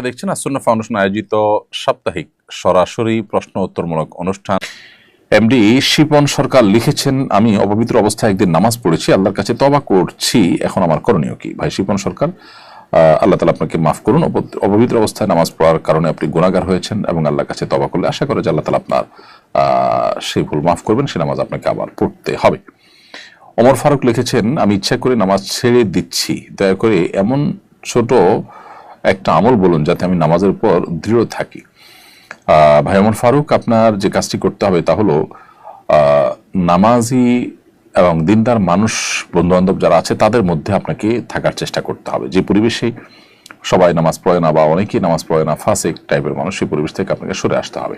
দেখছেন আসন্না ফাউন্ডেশন আয়োজিত সাপ্তাহিক সরাসরি প্রশ্ন উত্তরমূলক অনুষ্ঠান। এমডি শিপন সরকার লিখেছেন, আমি অপবিত্র অবস্থায় একদিন নামাজ পড়েছি, আল্লাহর কাছে তওবা করছি, এখন আমার করণীয় কি? ভাই শিপন সরকার, আল্লাহ তাআলা আপনাকে মাফ করুন। অপবিত্র অবস্থায় নামাজ পড়ার কারণে আপনি গুনাহগার হয়েছেন এবং আল্লাহর কাছে তওবা করলে আশা করে যে আল্লাহ তাআলা আপনার সেই ভুল মাফ করবেন, সে নামাজ আপনাকে আবার পড়তে হবে। ওমর ফারুক লিখেছেন, আমি ইচ্ছা করে নামাজ ছেড়ে দিচ্ছি, দয়া করে এমন ছোট একটা আমল বলুন যাতে আমি নামাজের উপর দৃঢ় থাকি। ভাই ওমর ফারুক, আপনার যে কাজটি করতে হবে তা হলো নামাজি এবং দিনদার মানুষ বন্ধু বান্ধব যারা আছে তাদের মধ্যে আপনাকে থাকার চেষ্টা করতে হবে। যে পরিবেশে সবাই নামাজ পড়ে না বা অনেকেই নামাজ পড়ে না, ফাসিক টাইপের মানুষ, সেই পরিবেশ থেকে আপনাকে সরে আসতে হবে।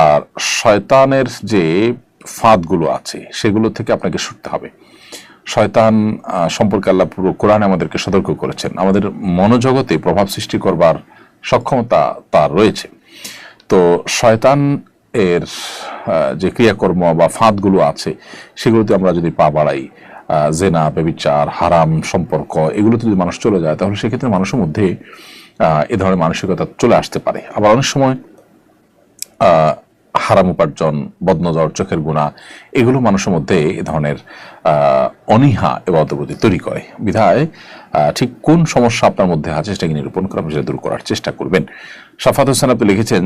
আর শয়তানের যে ফাঁদগুলো আছে সেগুলো থেকে আপনাকে সরতে হবে। শয়তান সম্পর্কে আল্লাহ পুরো কোরআনে আমাদেরকে সতর্ক করেছেন। আমাদের মনোজগতে প্রভাব সৃষ্টি করবার সক্ষমতা তার রয়েছে। তো শয়তান এর যে ক্রিয়াকর্ম বা ফাঁদগুলো আছে সেগুলোতে আমরা যদি পা বাড়াই, জেনা, ব্যভিচার, হারাম সম্পর্ক, এগুলোতে যদি মানুষ চলে যায় তাহলে সেক্ষেত্রে মানুষের মধ্যে এ ধরনের মানসিকতা চলে আসতে পারে। আবার অনেক সময় হারাম উপার্জন, বদনজর, চোখের গুণা, এগুলো মানুষের মধ্যে এ ধরনের অনীহা এবং অদ্যবধি তৈরি করে। বিধায় ঠিক কোন সমস্যা আপনার মধ্যে আছে সেটাকে নিরূপণ করে আপনি সেটা দূর করার চেষ্টা করবেন। সাফাত হোসেন আপনি লিখেছেন,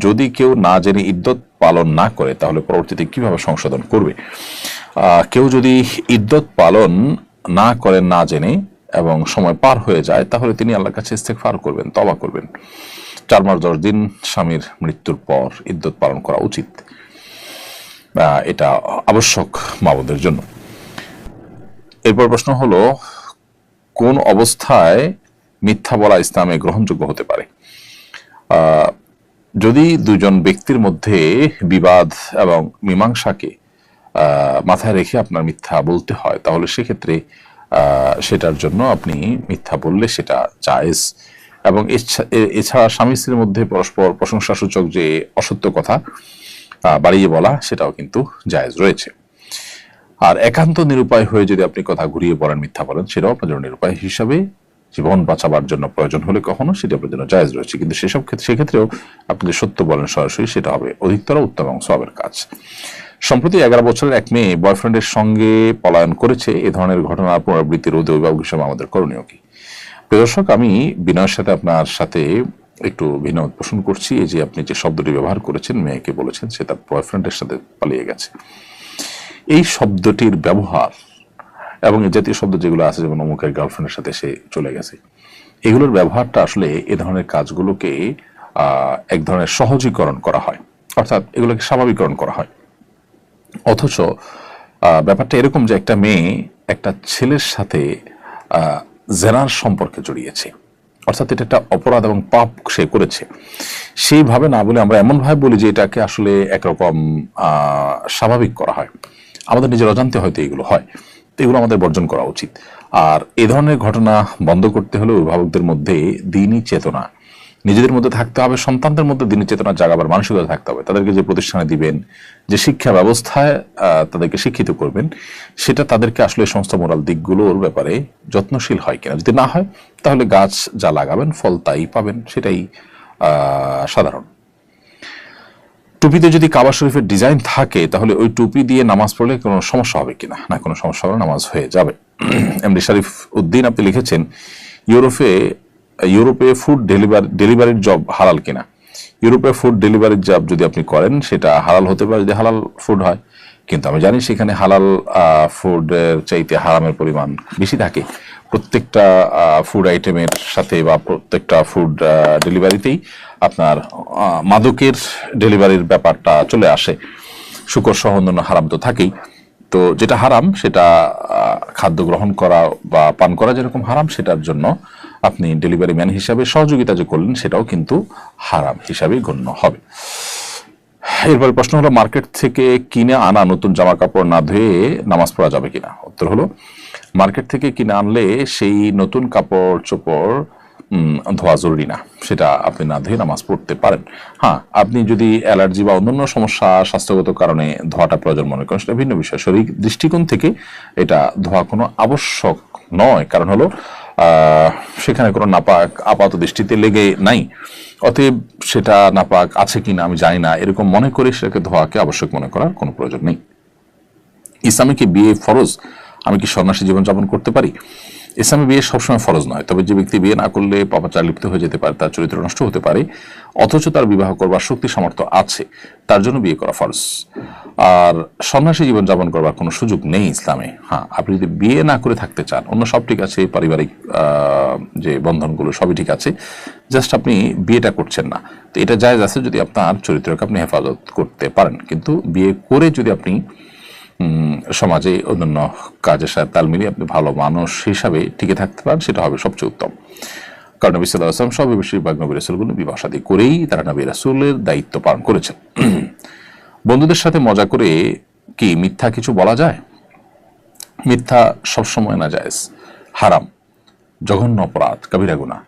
যদি কেউ না জেনে ইদ্যত পালন না করে তাহলে পরবর্তীতে কিভাবে সংশোধন করবে? কেউ যদি ইদ্যত পালন না করেন না জেনে এবং সময় পার হয়ে যায় তাহলে তিনি আল্লাহর কাছে ইস্তেগফার করবেন, তওবা করবেন। 4 মাস 10 দিন স্বামীর মৃত্যুর পর ইদ্যত পালন করা উচিত, এটা আবশ্যক মা বোনদের জন্য। এরপর প্রশ্ন হলো, কোন অবস্থায় মিথ্যা বলা ইসলামে গ্রহণযোগ্য হতে পারে? যদি দুজন ব্যক্তির মধ্যে বিবাদ এবং মীমাংসাকে মাথায় রেখে আপনার মিথ্যা বলতে হয় তাহলে সেক্ষেত্রে সেটার জন্য আপনি মিথ্যা বললে সেটা জায়েজ। এবং এছাড়া স্বামী স্ত্রীর মধ্যে পরস্পর প্রশংসাসূচক যে অসত্য কথা বাড়িয়ে বলা সেটাও কিন্তু জায়েজ রয়েছে। আর একান্ত নিরুপায় হয়ে যদি আপনি কথা ঘুরিয়ে বলেন, মিথ্যা বলেন, সেটাও আপনার জন্য নিরুপায় হিসাবে জীবন বাঁচাবার জন্য প্রয়োজন হলে কখনো সেটা আপনার জন্য জায়েজ রয়েছে। কিন্তু সেক্ষেত্রেও আপনি যে সত্য বলেন সরাসরি, সেটা হবে অধিকতর উত্তম এবং সওয়াবের কাজ। সম্প্রতি 11 বছরের এক মেয়ে বয়ফ্রেন্ডের সঙ্গে পলায়ন করেছে। এ ধরনের ঘটনার পুনরাবৃত্তি রোধে অভিভাবক হিসেবে আমাদের করণীয় কি? প্রিয় দর্শক, আমি বিনয়ের সাথে আপনার সাথে একটু ভিন্ন পোষণ করছি। এই যে আপনি যে শব্দটি ব্যবহার করেছেন, মেয়েকে বলেছেন সে তার বয়ফ্রেন্ডের সাথে পালিয়ে গেছে, এই শব্দটির ব্যবহার এবং এই জাতীয় শব্দ যেগুলো আছে, যেমন অমুকের গার্লফ্রেন্ডের সাথে সে চলে গেছে, এগুলোর ব্যবহারটা আসলে এ ধরনের কাজগুলোকে এক ধরনের সহজীকরণ করা হয়, অর্থাৎ এগুলোকে স্বাভাবিকরণ করা হয়। অথচ ব্যাপারটা এরকম যে একটা মেয়ে একটা ছেলের সাথে জেনার সম্পর্কে জড়িয়েছে, অর্থাৎ এটা একটা অপরাধ এবং পাপ সে করেছে। সেইভাবে না বলে আমরা এমনভাবে বলি যে এটাকে আসলে একরকম স্বাভাবিক করা হয়। আমাদের নিজের অজান্তে হয়তো এগুলো হয়, তো এগুলো আমাদের বর্জন করা উচিত। আর এ ধরনের ঘটনা বন্ধ করতে হলে অভিভাবকদের মধ্যে দ্বীনি চেতনা নিজেদের মধ্যে থাকতে হবে, সন্তানদের মধ্যে দ্বীনি চেতনা জাগাবার মানসিকতা থাকতে হবে। তাদেরকে যে প্রতিষ্ঠানে দিবেন, যে শিক্ষা ব্যবস্থায় তাদেরকে শিক্ষিত করবেন, সেটা তাদেরকে আসলে সমস্ত মোরাল দিকগুলোর ব্যাপারে যত্নশীল হয় কিনা। যদি না হয় তাহলে গাছ যা লাগাবেন ফল তাই পাবেন, সেটাই সাধারণ। টুপিতে যদি কাবা শরীফের ডিজাইন থাকে তাহলে ওই টুপি দিয়ে নামাজ পড়লে কোনো সমস্যা হবে কিনা? না, কোনো সমস্যা হবে না, নামাজ হয়ে যাবে। এমডি শরীফ উদ্দিন আপনি লিখেছেন, ইউরোপে ফুড ডেলিভারির জব হালাল কিনা? ইউরোপে ফুড ডেলিভারির জব যদি আপনি করেন সেটা হালাল হতে পারে যদি হালাল ফুড হয়, কিন্তু আমি জানি সেখানে হালাল ফুডের চাইতে হারামের পরিমাণ বেশি থাকে। প্রত্যেকটা ফুড আইটেমের সাথে বা প্রত্যেকটা ফুড ডেলিভারিতেই আপনার মাদকের ডেলিভারির ব্যাপারটা চলে আসে। শুকর সহ অন্যান্য হারাম তো থাকেই। তো যেটা হারাম সেটা খাদ্য গ্রহণ করা বা পান করা যেরকম হারাম, সেটার জন্য আপনি ডেলিভারি ম্যান হিসাবে সহযোগিতা যে করলেন সেটাও কিন্তু হারাম হিসাবেই গণ্য হবে। এরপরে প্রশ্ন হলো, মার্কেট থেকে কিনে আনা নতুন জামা কাপড় না ধুয়ে নামাজ পড়া যাবে কিনা? উত্তর হলো, মার্কেট থেকে কিনে আনলে সেই নতুন কাপড় চোপড় ধোয়া জরুরি না, সেটা আপনি না ধুয়ে নামাজ পড়তে পারেন। হ্যাঁ, আপনি যদি অ্যালার্জি বা অন্যান্য সমস্যা স্বাস্থ্যগত কারণে ধোয়াটা প্রয়োজন মনে করেন, সেটা ভিন্ন বিষয়। শরীর দৃষ্টিকোণ থেকে এটা ধোয়া কোনো আবশ্যক নয়, কারণ হলো সেখানে কোনো নাপাক আপাত দৃষ্টিতে লেগে নাই, অতএব সেটা নাপাক আছে কিনা আমি জানি না, এরকম মনে করে সেটাকে ধোয়াকে আবশ্যক মনে করার কোনো প্রয়োজন নেই। ইসলামে কি বিয়ে ফরজ? আমি কি সন্ন্যাসী জীবনযাপন করতে পারি? ইসলামে বিয়ে সবসময় ফরজ নয়, তবে যে ব্যক্তি বিয়ে না করলে পাপাচার লিপ্ত হয়ে যেতে পারে, তার চরিত্র নষ্ট হতে পারে, অথচ তার বিবাহ করবার শক্তি সামর্থ্য আছে, তার জন্য বিয়ে করা ফরজ। আর সন্ন্যাসী জীবনযাপন করবার কোনো সুযোগ নেই ইসলামে। হ্যাঁ, আপনি যদি বিয়ে না করে থাকতে চান, অন্য সব ঠিক আছে, পারিবারিক যে বন্ধনগুলো সবই ঠিক আছে, জাস্ট আপনি বিয়েটা করছেন না, তো এটা জায়েজ আছে যদি আপনার চরিত্রকে আপনি হেফাজত করতে পারেন। কিন্তু বিয়ে করে যদি আপনি সমাজে অন্যান্য কাজের সাথে তাল মিলিয়ে আপনি ভালো মানুষ হিসাবে টিকে থাকতে পারেন, সেটা হবে সবচেয়ে উত্তম। কারণ নবী সাল্লাল্লাহু আলাইহি ওয়াসাল্লাম সব বেশিরভাগ নবী রাসূলগুলো বিবাহ শাদী করেই তারা নবী রাসূলের দায়িত্ব পালন করেছেন। বন্ধুদের সাথে মজা করে কি মিথ্যা কিছু বলা যায়? মিথ্যা সবসময় না জায়েজ, হারাম, জঘন্য অপরাধ, কবিরা গুনাহ।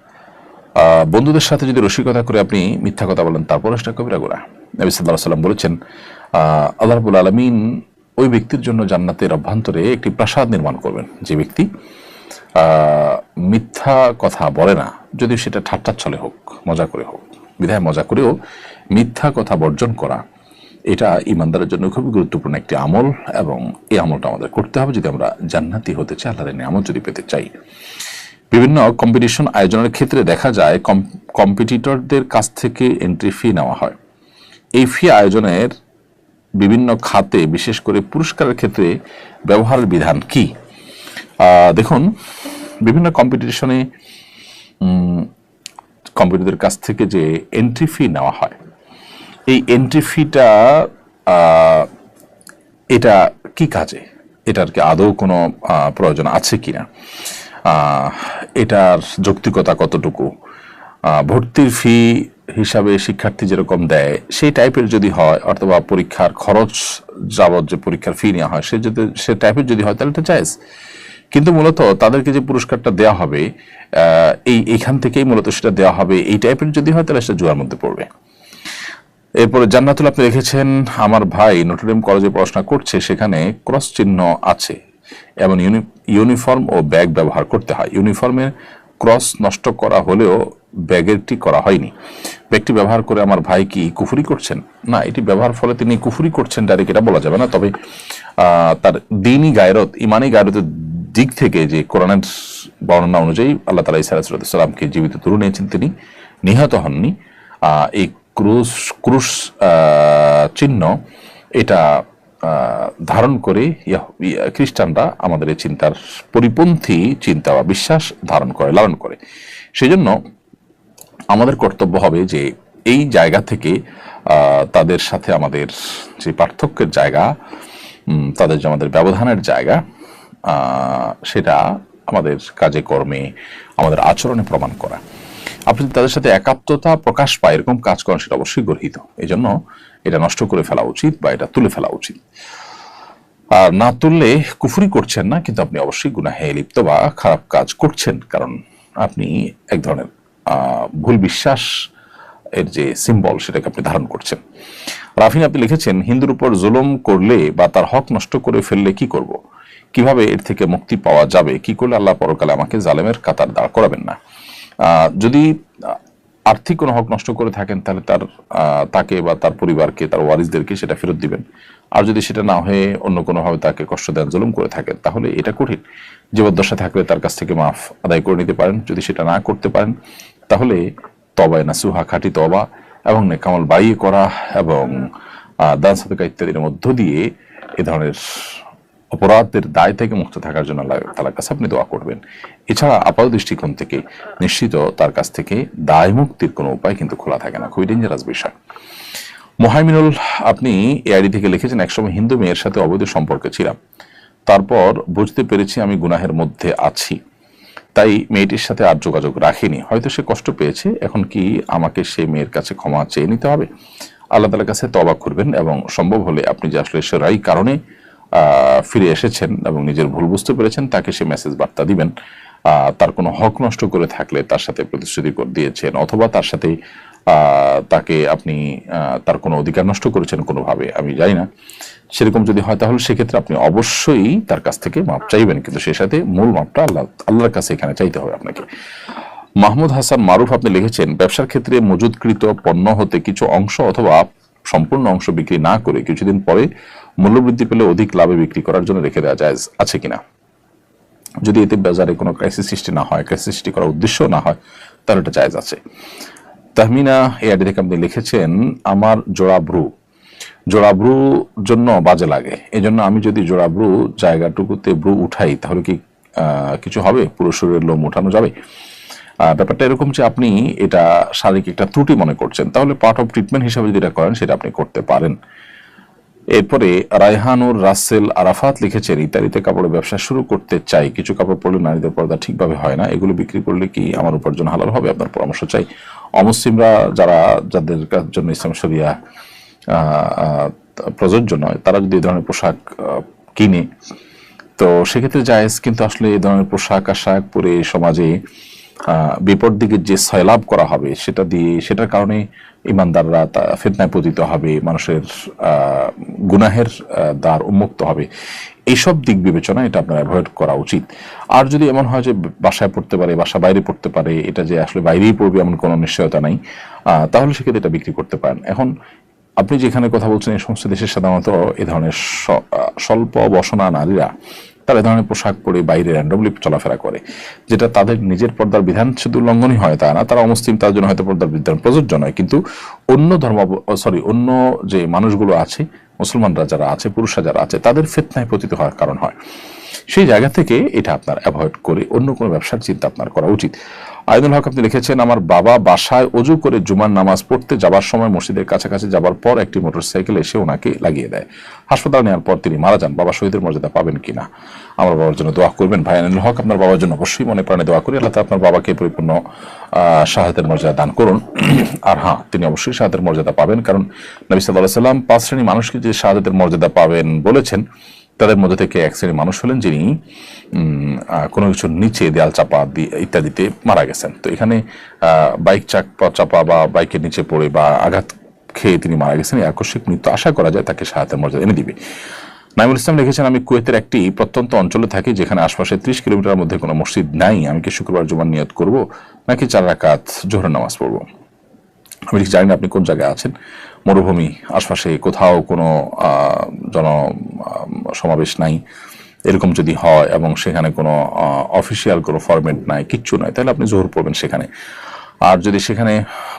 বন্ধুদের সাথে যদি রসিকতা করে আপনি মিথ্যা কথা বলেন, তারপর সেটা কবিরা গুনাহ। নবী সাল্লাল্লাহু আলাইহি ওয়াসাল্লাম বলেছেন, আল্লাহ রাব্বুল আলামিন ওই ব্যক্তির জন্য জান্নাতের অভ্যন্তরে একটি প্রাসাদ নির্মাণ করবেন, যে ব্যক্তি মিথ্যা কথা বলে না, যদি সেটা ঠাট্টার ছলে হোক, মজা করে হোক। বিধায় মজা করেও মিথ্যা কথা বর্জন করা, এটা ইমানদারের জন্য খুবই গুরুত্বপূর্ণ একটি আমল, এবং এই আমলটা আমাদের করতে হবে যদি আমরা জান্নাতি হতে চাই, আল্লাহর নিয়ামত যদি পেতে চাই। বিভিন্ন কম্পিটিশন আয়োজনের ক্ষেত্রে দেখা যায় কম্পিটিটরদের কাছ থেকে এন্ট্রি ফি নেওয়া হয়। এই ফি আয়োজনের বিভিন্ন খাতে, বিশেষ করে পুরস্কারের ক্ষেত্রে ব্যবহারের বিধান কি? দেখুন, বিভিন্ন কম্পিটিশনে কম্পিটিটরদের কাছ থেকে যে এন্ট্রি ফি নেওয়া হয়, এই এন্ট্রি ফিটা এটা কি কাজে, এটার কি আদৌ কোনো প্রয়োজন আছে কিনা, এটার যৌক্তিকতা কতটুকু, ভর্তির ফি হিসাবে শিক্ষার্থী যেরকম দেয় সেই টাইপের যদি হয়, অথবা পরীক্ষার খরচ যাবত যে পরীক্ষার ফি নেওয়া হয় সে টাইপের যদি হয়, তাহলে এটা জায়েজ। কিন্তু মূলত তাদেরকে যে পুরস্কারটা দেওয়া হবে, এইখান থেকেই মূলত সেটা দেওয়া হবে, এই টাইপের যদি হয় তাহলে সেটা জুয়ার মধ্যে পড়বে। এরপরে জান্নাতুল আপনি রেখেছেন, আমার ভাই নটরডেম কলেজে পড়াশোনা করছে, সেখানে ক্রস চিহ্ন আছে এবং ইউনিফর্ম ও ব্যাগ ব্যবহার করতে হয়। ইউনিফর্মের ক্রস নষ্ট করা হলেও ব্যাগেরটি করা হয়নি। ব্যাগটি ব্যবহার করে আমার ভাই কি কুফরি করছেন? না, এটি ব্যবহার ফলে তিনি কুফরি করছেন ডাইরেক্ট এটা বলা যাবে না, তবে তার দ্বীনি গায়রত, ইমানি গায়রতের দিক থেকে যে কোরআনের বর্ণনা অনুযায়ী আল্লাহ তাআলা ঈসা আলাইহিস সালামকে জীবিত তুলে নিয়েছেন, তিনি নিহত হননি। এই ক্রুশ চিহ্ন এটা ধারণ করে খ্রিস্টানরা আমাদের এই চিন্তার পরিপন্থী চিন্তা বা বিশ্বাস ধারণ করে, লালন করে। সেজন্য আমাদের কর্তব্য হবে যে এই জায়গা থেকে তাদের সাথে আমাদের যে পার্থক্যের জায়গা, তাদের যে আমাদের ব্যবধানের জায়গা, সেটা আমাদের কাজে কর্মে, আমাদের আচরণে প্রমাণ করা। আপনি তাদের সাথে একাত্মতা প্রকাশ পায় এরকম কাজ করেন, সেটা অবশ্যই গর্হিত। এই জন্য এটা নষ্ট করে ফেলা উচিত বা এটা তুলে ফেলা উচিত। আর না তুললে কুফরি করছেন না, কিন্তু আপনি অবশ্যই গুনাহে লিপ্ত বা খারাপ কাজ করছেন, কারণ আপনি এক ধরনের ভুল বিশ্বাস এর যে সিম্বল সেটাকে আপনি ধারণ করছেন। রাফিন আপনি লিখেছেন, হিন্দুর উপর জুলুম করলে বা তার হক নষ্ট করে ফেললে কি করব, কিভাবে এর থেকে মুক্তি পাওয়া যাবে, কি করলে আল্লাহ পরকালে আমাকে জালেমের কাতার দাঁড় করাবেন না? যদি আর্থিক কোনো হক নষ্ট করে থাকেন, তাহলে তাকে বা তার পরিবারকে, তার ওয়ারিসদেরকে সেটা ফেরত দিবেন। আর যদি সেটা না হয়ে অন্য কোনোভাবে তাকে কষ্ট দেন, জুলুম করে থাকেন, তাহলে এটা কঠিন। জীবদ্দশা থাকলে তার কাছ থেকে মাফ আদায় করে নিতে পারেন। যদি সেটা না করতে পারেন, তাহলে তবায় নাসুহা, খাঁটি তওবা এবং নেকামল বাড়িয়ে করা এবং দান সাদকা ইত্যাদির মধ্য দিয়ে এ ধরনের অপরাধের দায় থেকে মুক্ত থাকার জন্য আল্লাহ তাআলার কাছে আপনি দোয়া করবেন। এছাড়া আপাত দৃষ্টিকোণ থেকে নিশ্চিত তার কাছ থেকে দায় মুক্তির কোনো উপায় কিন্তু খোলা থাকে না, খুবই ডেঞ্জারাস বিষয়। মোহাইমিনুল আপনি এআইডি থেকে লিখেছেন, একসময় হিন্দু মেয়ের সাথে অবৈধ সম্পর্কে ছিলাম, তারপর বুঝতে পেরেছি আমি গুনাহের মধ্যে আছি, তাই মেয়েটির সাথে আর যোগাযোগ রাখিনি। হয়তো সে কষ্ট পেয়েছে, এখন কি আমাকে সেই মেয়ের কাছে ক্ষমা চেয়ে নিতে হবে? আল্লাহ তাআলার কাছে তওবা করবেন এবং সম্ভব হলে আপনি যে আসলে সেরাই কারণে ফিরে এসেছেন এবং নিজের ভুল বুঝতে পেরেছেন, তাকে সে মেসেজ বার্তা দিবেন তার কোনো হক নষ্ট করে থাকলে তার সাথে প্রতিশ্রুতি দিয়েছেন, অথবা তার সাথে তাকে আপনি তার কোনো অধিকার নষ্ট করেছেন কোনোভাবে, আমি জানি না, সেরকম যদি হয় তাহলে সেক্ষেত্রে আপনি অবশ্যই তার কাছ থেকে মাপ চাইবেন, কিন্তু সেই সাথে মূল মাপটা আল্লাহর কাছে এখানে চাইতে হবে আপনাকে। মাহমুদ হাসান মারুফ আপনি লিখেছেন, ব্যবসার ক্ষেত্রে মজুদকৃত পণ্য হতে কিছু অংশ অথবা সম্পূর্ণ অংশ বিক্রি না করে কিছুদিন পরে মূল্যবৃদ্ধি পেলে অধিক লাভে বিক্রি করার জন্য রেখে দেওয়া জায়েজ আছে কিনা? যদি এতে বাজারে কোনো ক্রাইসিস সৃষ্টি না হয়, ক্রাইসিস সৃষ্টি করার উদ্দেশ্য না হয়, তাহলে এটা জায়েজ আছে। তাহমিনা এই আইডি থেকে আপনি লিখেছেন, আমার জোড়া ব্রু জন্য বাজে লাগে, এই জন্য আমি যদি জোড়া ব্রু জায়গাটুকুতে ব্রু উঠাই তাহলে কি কিছু হবে? পুরো শরীরের লোম উঠানো যাবে? ব্যাপারটা এরকম যে আপনি এটা শারীরিক একটা ত্রুটি মনে করছেন, তাহলে পার্ট অফ ট্রিটমেন্ট হিসাবে যেটা করেন সেটা আপনি করতে পারেন। এরপরে রায়হানুর রাসেল আরাফাত লিখেছেন, ইত্যাদিতে কাপড়ের ব্যবসা শুরু করতে চাই, কিছু কাপড় পরলে নারীদের পর্দা ঠিকভাবে হয় না, এগুলো বিক্রি করলে কি আমার উপার্জন হালাল হবে? আপনার পরামর্শ চাই। অমুসলিমরা যাদের জন্য ইসলাম শরিয়া প্রযোজ্য নয়, তারা যদি এই ধরনের পোশাক কিনে তো সেক্ষেত্রে জায়েজ, কিন্তু আসলে এই ধরনের পোশাক আশাক পরে সমাজে বিপদ দিকে যে সয়লাভ করা হবে সেটার কারণে ইমানদাররা ফিতনায় পতিত হবে, মানুষের গুনাহের দ্বার উন্মুক্ত হবে। এইসব দিক বিবেচনা এটা আপনার অ্যাভয়েড করা উচিত। আর যদি এমন হয় যে বাসায় পড়তে পারে, বাসা বাইরে পড়তে পারে, এটা যে আসলে বাইরেই পড়বে এমন কোনো নিশ্চয়তা নাই, তাহলে সেক্ষেত্রে এটা বিক্রি করতে পারেন। এখন আপনি যেখানে কথা বলছেন এই সমস্ত দেশে সাধারণত এ ধরনের স্বল্প বসনা নারীরা তারা এ ধরনের পোশাক পরে বাইরে র্যান্ডমলি চলাফেরা করে, যেটা তাদের নিজের পর্দার বিধান শুধু উল্লঙ্ঘনই হয় তা না, তারা অমুসলিম, তার জন্য হয়তো পর্দার বিধান প্রযোজ্য নয়, কিন্তু অন্য যে মানুষগুলো আছে, মুসলমানরা যারা আছে, পুরুষরা যারা আছে, তাদের ফিতনায় পতিত হওয়ার কারণ হয়। সেই জায়গা থেকে এটা আপনার অ্যাভয়েড করে অন্য কোনো ব্যবসার চিন্তা আপনার করা উচিত। আইনুল হক আপনি লিখেছেন, আমার বাবা বাসায় অজু করে জুমার নামাজ পড়তে যাবার সময় মসজিদের কাছাকাছি যাবার পর একটি মোটরসাইকেল এসে ওনাকে লাগিয়ে দেয়, হাসপাতালে নেওয়ার পর তিনি মারা যান, বাবা শহীদের মর্যাদা পাবেন কিনা? আমার বাবার জন্য দোয়া করবেন। ভাই আইনুল হক, আপনার বাবার জন্য অবশ্যই মনে প্রাণে দোয়া করি, আল্লাহ আপনার বাবাকে পরিপূর্ণ শাহাদাতের মর্যাদা দান করুন। আর হ্যাঁ, তিনি অবশ্যই শাহাদাতের মর্যাদা পাবেন, কারণ নবী সাল্লাল্লাহু আলাইহি ওয়াসাল্লাম 5 শ্রেণী মানুষকে যে শাহাদাতের মর্যাদা পাবেন বলেছেন, তাদের মধ্যে থেকে এক শ্রেণীর মানুষ হলেন যিনি কোনো কিছুর নিচে দেয়াল চাপা ইত্যাদিতে মারা গেছেন। তো এখানে বাইক চাপা বা বাইকের নিচে পড়ে বা আঘাত খেয়ে তিনি মারা গেছেন, এই আকস্মিক মৃত্যু আশা করা যায় তাকে শাহাদাতের মর্যাদা এনে দিবে। নাইমুল ইসলাম লিখেছেন, আমি কুয়েতের একটি প্রত্যন্ত অঞ্চলে থাকি যেখানে আশপাশে 30 কিলোমিটার মধ্যে কোনো মসজিদ নাই, আমি কি শুক্রবার জুমার নিয়ত করব নাকি 4 রাকাত জোহরের নামাজ পড়বো? আমি ঠিক জানি না আপনি কোন জায়গায় আছেন, মরুভূমি, আশপাশে কোথাও কোনো সমাবেশ নাই, এরকম যদি হয় এবং সেখানে কোনো অফিসিয়াল কোনো ফরম্যাট নাই, কিচ্ছু নাই, তাহলে আপনি জোহর পড়বেন সেখানে। আর যদি সেখানে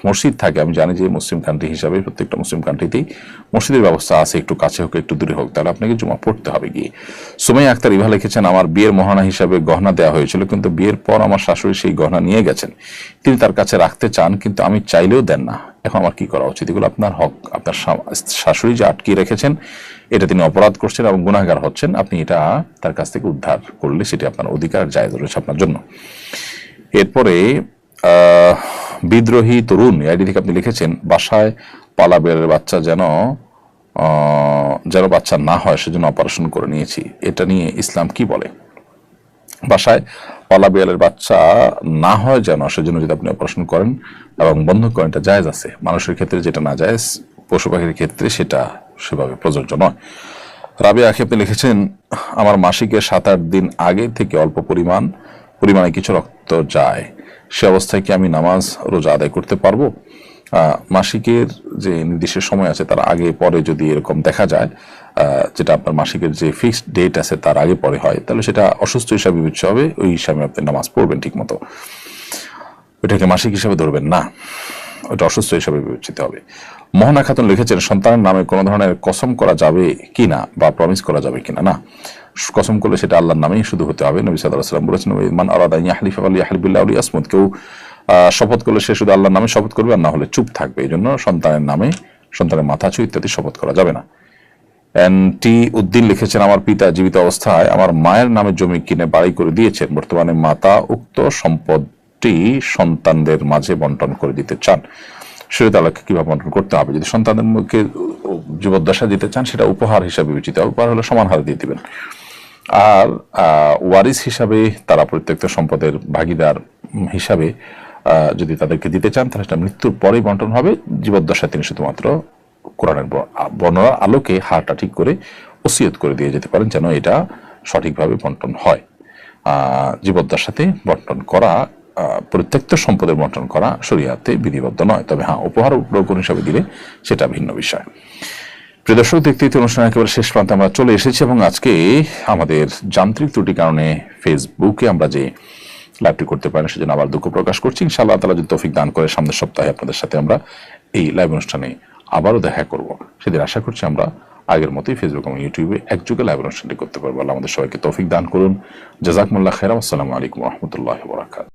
মসজিদ থাকে, আমি জানি যে মুসলিম কান্ট্রি হিসাবে প্রত্যেকটা মুসলিম কান্ট্রিতেই মসজিদের ব্যবস্থা আছে, একটু কাছে হোক একটু দূরে হোক, তাহলে আপনাকে জুমা পড়তে হবে গিয়ে। সুমাইয়া আক্তার ইভা লিখেছেন, আমার বিয়ের মহানা হিসাবে গহনা দেওয়া হয়েছিল, কিন্তু বিয়ের পর আমার শাশুড়ি সেই গহনা নিয়ে গেছেন, তিনি তার কাছে রাখতে চান, কিন্তু আমি চাইলেও দেন না, এখন আমার কি করা উচিত? এগুলো আপনার হক, আপনার শাশুড়ি যে আটকিয়ে রেখেছেন এটা তিনি অপরাধ করছেন এবং গুনাহগার হচ্ছেন, আপনি এটা তার কাছ থেকে উদ্ধার করলে সেটি আপনার অধিকার, জায়েজ রয়েছে আপনার জন্য। এরপরে বিদ্রোহী তরুণ আইডি থেকে আপনি লিখেছেন, বাসায় পালা বেড়ের বাচ্চা যেন বাচ্চা না হয় সেজন্য অপারেশন করে নিয়েছি, এটা নিয়ে ইসলাম কি বলে? বাসায় পালা বিড়ালের বাচ্চা না হয় যেন সেজন্য যদি আপনি অপারেশন করেন এবং বন্ধ করেন, এটা জায়েজ আছে। মানুষের ক্ষেত্রে যেটা না জায়েজ, পশু পাখির ক্ষেত্রে সেটা সেভাবে প্রযোজ্য নয়। রাবিয়া আখি আপনি লিখেছেন, আমার মাসিকের 7-8 দিন আগে থেকে অল্প পরিমাণে কিছু রক্ত যায়, সে অবস্থায় কি আমি নামাজ রোজা আদায় করতে পারবো? মাসিকের যে নির্দিষ্ট সময় আছে তার আগে পরে যদি এরকম দেখা যায়, যেটা আপনার মাসিকের যে ফিক্সড ডেট আছে তার আগে পরে হয়, তাহলে সেটা অসুস্থ হিসাবে বিবেচ্য হবে, ওই হিসাবে আপনি নামাজ পড়বেন ঠিক মতো, ওইটাকে মাসিক হিসাবে ধরবেন না, ওটা অসুস্থ হিসাবে বিবেচিত হবে। মোহনা খাতুন লিখেছেন, সন্তানের নামে কোনো ধরনের কসম করা যাবে কিনা বা প্রমিস করা যাবে কিনা? না, কসম করলে সেটা আল্লাহর নামেই শুধু হতে হবে। নবী সাল্লাল্লাহু আলাইহি ওয়াসাল্লাম বলেছেন, মান আরাদা আন ইয়াহলিফা ফালইয়াহলিফ বিল্লাহি আও লিয়াসমুত, কেউ শপথ করলে সে শুধু আল্লাহর নামে শপথ করবে, আর না হলে চুপ থাকবে। এই জন্য সন্তানের নামে, সন্তানের মাথা ছুঁয়ে ইত্যাদি শপথ করা যাবে না। এনটি উদ্দিন লিখেছেন, আমার পিতা জীবিত অবস্থায় আমার মায়ের নামে জমি কিনে বাড়ি করে দিয়েছেন, বর্তমানে মাতা উক্ত সম্পদটি সন্তানদের মাঝে বন্টন করে দিতে চান, শরীয়ত আলোকে কিভাবে বন্টন করতে হবে? যদি সন্তানদের মুখে জীবদ্দশা দিতে চান সেটা উপহার হিসাবে বিবেচিত হবে, উপহার হলে সমান হারে দিয়ে দিবেন। আর ওয়ারিস হিসাবে তারা প্রত্যেকটা সম্পদের ভাগীদার হিসাবে যদি তাদেরকে দিতে চান তাহলে সেটা মৃত্যুর পরেই বন্টন হবে। জীবদ্দশায় তিনি শুধুমাত্র কোরআনের বর্ণনার আলোকে হারটা ঠিক করে ওসিয়ত করে দিয়ে যেতে পারেন যেন এটা সঠিকভাবে বন্টন হয়। জীবদ্দশাতে বন্টন করা, পরিত্যক্ত সম্পদের বন্টন করা শরীয়তে বিধিবদ্ধ নয়, তবে হ্যাঁ উপহার উপঢৌকন হিসাবে দিলে সেটা ভিন্ন বিষয়। প্রিয় দর্শক, দেখতে দেখতে অনুষ্ঠান একেবারে শেষ প্রান্তে আমরা চলে এসেছি এবং আজকে আমাদের যান্ত্রিক ত্রুটির কারণে ফেসবুকে আমরা যে লাইভটি করতে পারি না সেজন্য আবার দুঃখ প্রকাশ করছি। ইনশাআল্লাহ তাআলা যদি তৌফিক দান করে সামনের সপ্তাহে আপনাদের সাথে আমরা এই লাইভ অনুষ্ঠানে আবারও দেখা করব। সেদিন আশা করছি আমরা আগের মতোই ফেসবুক এবং ইউটিউবে একযোগে লাইভ অনুষ্ঠানটি করতে পারবো। আল্লাহ আমাদের সবাইকে তৌফিক দান করুন। জাযাকুমুল্লাহ খাইরান। আসসালামু আলাইকুম ওয়া রাহমাতুল্লাহি ওয়া বারাকাতুহু।